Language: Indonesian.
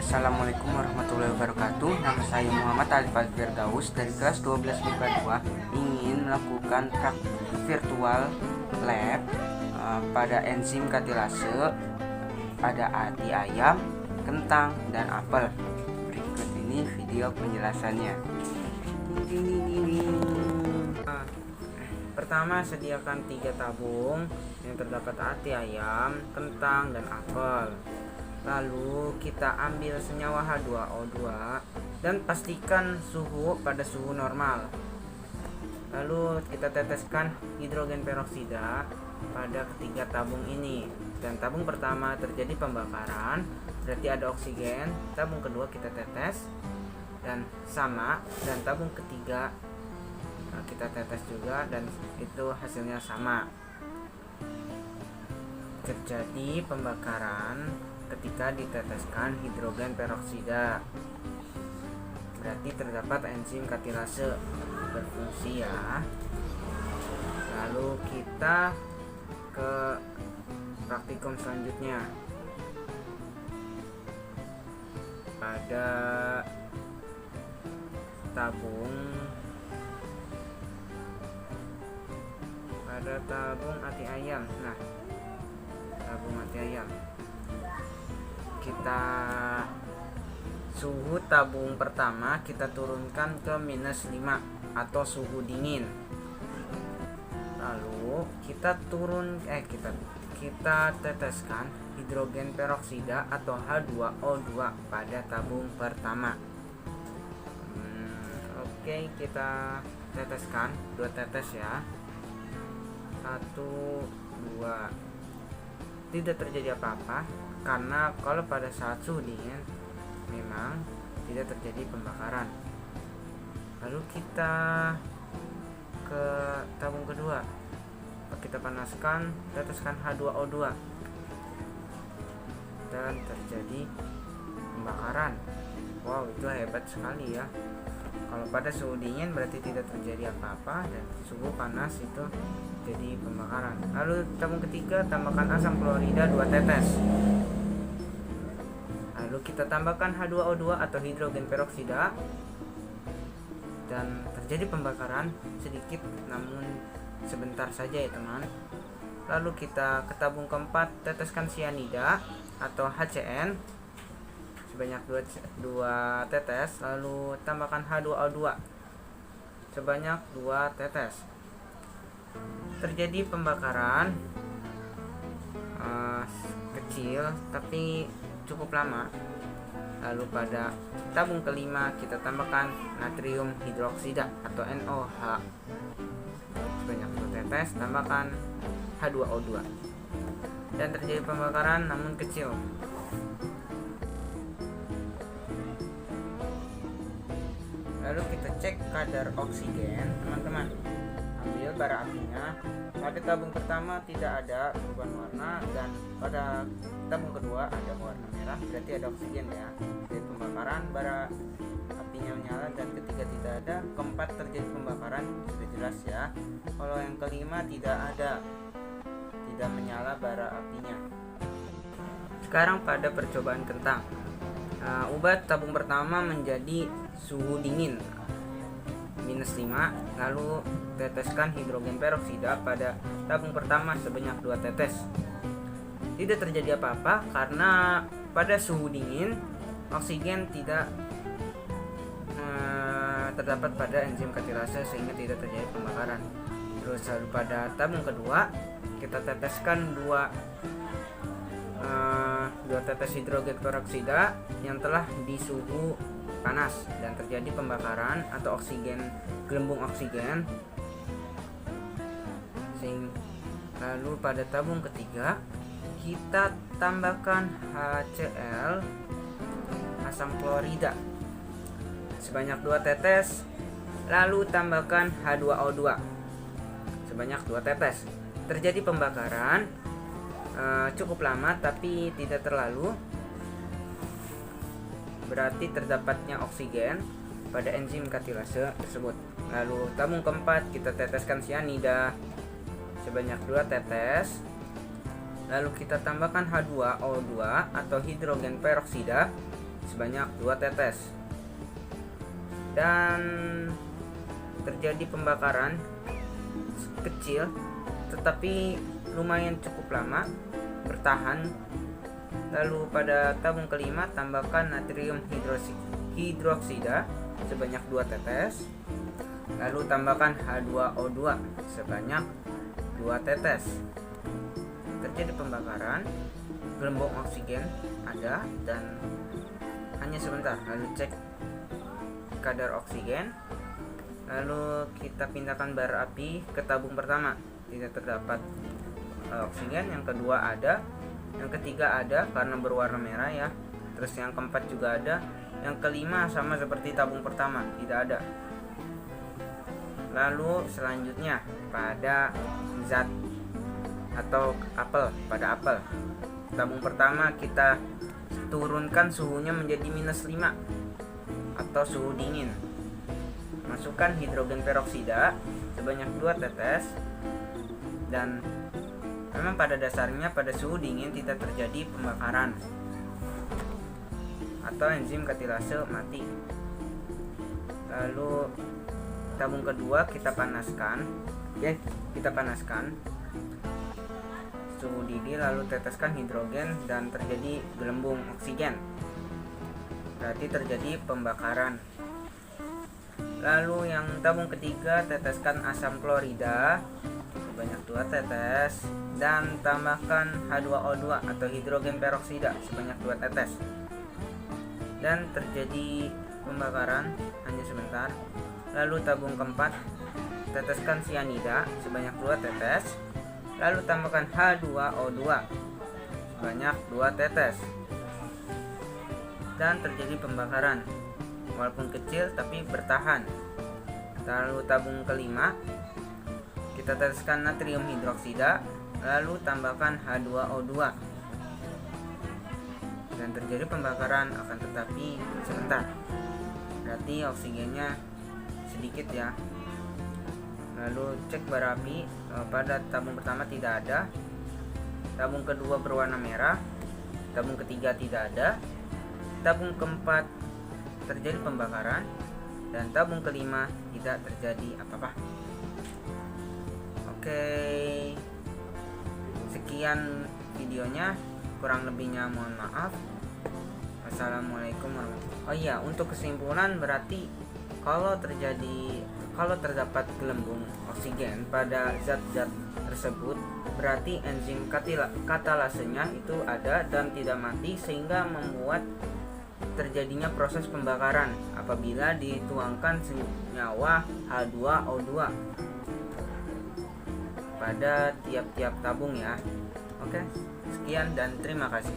Assalamualaikum warahmatullahi wabarakatuh. Nama saya Muhammad Alif Al-Firdaus dari kelas 12 MIPA 2 ingin melakukan praktik virtual lab pada enzim katilase pada ati ayam, kentang, dan apel. Berikut ini video penjelasannya. Pertama, sediakan 3 tabung yang terdapat ati ayam, kentang, dan apel. Lalu kita ambil senyawa H2O2 dan pastikan suhu pada suhu normal. Lalu kita teteskan hidrogen peroksida pada ketiga tabung ini. Dan tabung pertama terjadi pembakaran, berarti ada oksigen. Tabung kedua kita tetes dan sama, dan tabung ketiga kita tetes juga dan itu hasilnya sama. Terjadi pembakaran ketika diteteskan hidrogen peroksida, berarti terdapat enzim katilase berfungsi ya. Lalu kita ke praktikum selanjutnya. Pada tabung ati ayam. Nah, tabung ati ayam, kita suhu tabung pertama kita turunkan ke -5 atau suhu dingin. Lalu kita teteskan hidrogen peroksida atau H2O2 pada tabung pertama. Oke, kita teteskan 2 tetes ya. 1, 2. Tidak terjadi apa-apa karena kalau pada saat suhu dingin memang tidak terjadi pembakaran. Lalu kita ke tabung kedua, kita panaskan, teteskan H2O2 dan terjadi pembakaran. Wow, itu hebat sekali ya. Kalau pada suhu dingin berarti tidak terjadi apa-apa, dan suhu panas itu jadi pembakaran. Lalu tabung ketiga, tambahkan asam klorida 2 tetes. Lalu kita tambahkan H2O2 atau hidrogen peroksida dan terjadi pembakaran sedikit namun sebentar saja ya teman. Lalu kita ke tabung keempat, teteskan sianida atau HCN sebanyak 2 tetes. Lalu tambahkan H2O2 sebanyak 2 tetes. Terjadi pembakaran kecil tapi cukup lama. Lalu pada tabung kelima kita tambahkan natrium hidroksida atau NOH sebanyak 2 tetes, tambahkan H2O2 dan terjadi pembakaran namun kecil. Lalu kita cek kadar oksigen teman-teman. Ambil bara apinya. Pada tabung pertama tidak ada perubahan warna, dan pada tabung kedua ada warna merah, berarti ada oksigen ya. Jadi pembakaran, bara apinya menyala, dan ketiga tidak ada. Keempat terjadi pembakaran, sudah jelas ya. Kalau yang kelima tidak ada, tidak menyala bara apinya. Sekarang pada percobaan kentang, ubah tabung pertama menjadi suhu dingin -5, lalu teteskan hidrogen peroksida pada tabung pertama sebanyak 2 tetes. Tidak terjadi apa-apa karena pada suhu dingin oksigen tidak terdapat pada enzim katilase sehingga tidak terjadi pembakaran. Terus lalu pada tabung kedua kita teteskan 2 tetes hidrogen peroksida yang telah di suhu panas dan terjadi pembakaran atau gelembung oksigen. Lalu pada tabung ketiga kita tambahkan HCl, asam klorida sebanyak 2 tetes, lalu tambahkan H2O2 sebanyak 2 tetes. Terjadi pembakaran cukup lama tapi tidak terlalu, berarti terdapatnya oksigen pada enzim katilase tersebut. Lalu tabung keempat kita teteskan sianida sebanyak 2 tetes. Lalu kita tambahkan H2O2 atau hidrogen peroksida sebanyak 2 tetes. Dan terjadi pembakaran kecil tetapi lumayan cukup lama bertahan. Lalu pada tabung kelima tambahkan natrium hidroksida sebanyak 2 tetes. Lalu tambahkan H2O2 sebanyak 2 tetes. Terjadi pembakaran, gelembung oksigen ada dan hanya sebentar. Lalu cek kadar oksigen. Lalu kita pindahkan bara api ke tabung pertama, tidak terdapat oksigen. Yang kedua ada, yang ketiga ada karena berwarna merah ya. Terus yang keempat juga ada. Yang kelima sama seperti tabung pertama, tidak ada. Lalu selanjutnya pada zat atau apel, pada apel. Tabung pertama kita turunkan suhunya menjadi -5 atau suhu dingin. Masukkan hidrogen peroksida sebanyak 2 tetes. Dan memang pada dasarnya pada suhu dingin tidak terjadi pembakaran atau enzim katilase mati. Lalu tabung kedua kita panaskan, kita panaskan suhu didih, lalu teteskan hidrogen dan terjadi gelembung oksigen. Berarti terjadi pembakaran. Lalu yang tabung ketiga teteskan asam klorida sebanyak 2 tetes dan tambahkan H2O2 atau hidrogen peroksida sebanyak 2 tetes. Dan terjadi pembakaran hanya sebentar. Lalu tabung keempat teteskan sianida sebanyak 2 tetes. Lalu tambahkan H2O2 sebanyak 2 tetes. Dan terjadi pembakaran walaupun kecil tapi bertahan. Lalu tabung kelima kita teteskan natrium hidroksida, lalu tambahkan H2O2 dan terjadi pembakaran akan tetapi sebentar. Berarti oksigennya sedikit ya. Lalu cek bara api, pada tabung pertama tidak ada, tabung kedua berwarna merah, tabung ketiga tidak ada, tabung keempat terjadi pembakaran, dan tabung kelima tidak terjadi apa-apa. Oke, sekian videonya, kurang lebihnya mohon maaf. Wassalamualaikum warahmatullahi wabarakatuh. Oh iya, untuk kesimpulan berarti kalau terdapat gelembung oksigen pada zat-zat tersebut, berarti enzim katalasenya itu ada dan tidak mati, sehingga membuat terjadinya proses pembakaran apabila dituangkan senyawa H2O2 pada tiap-tiap tabung ya. Oke, sekian dan terima kasih.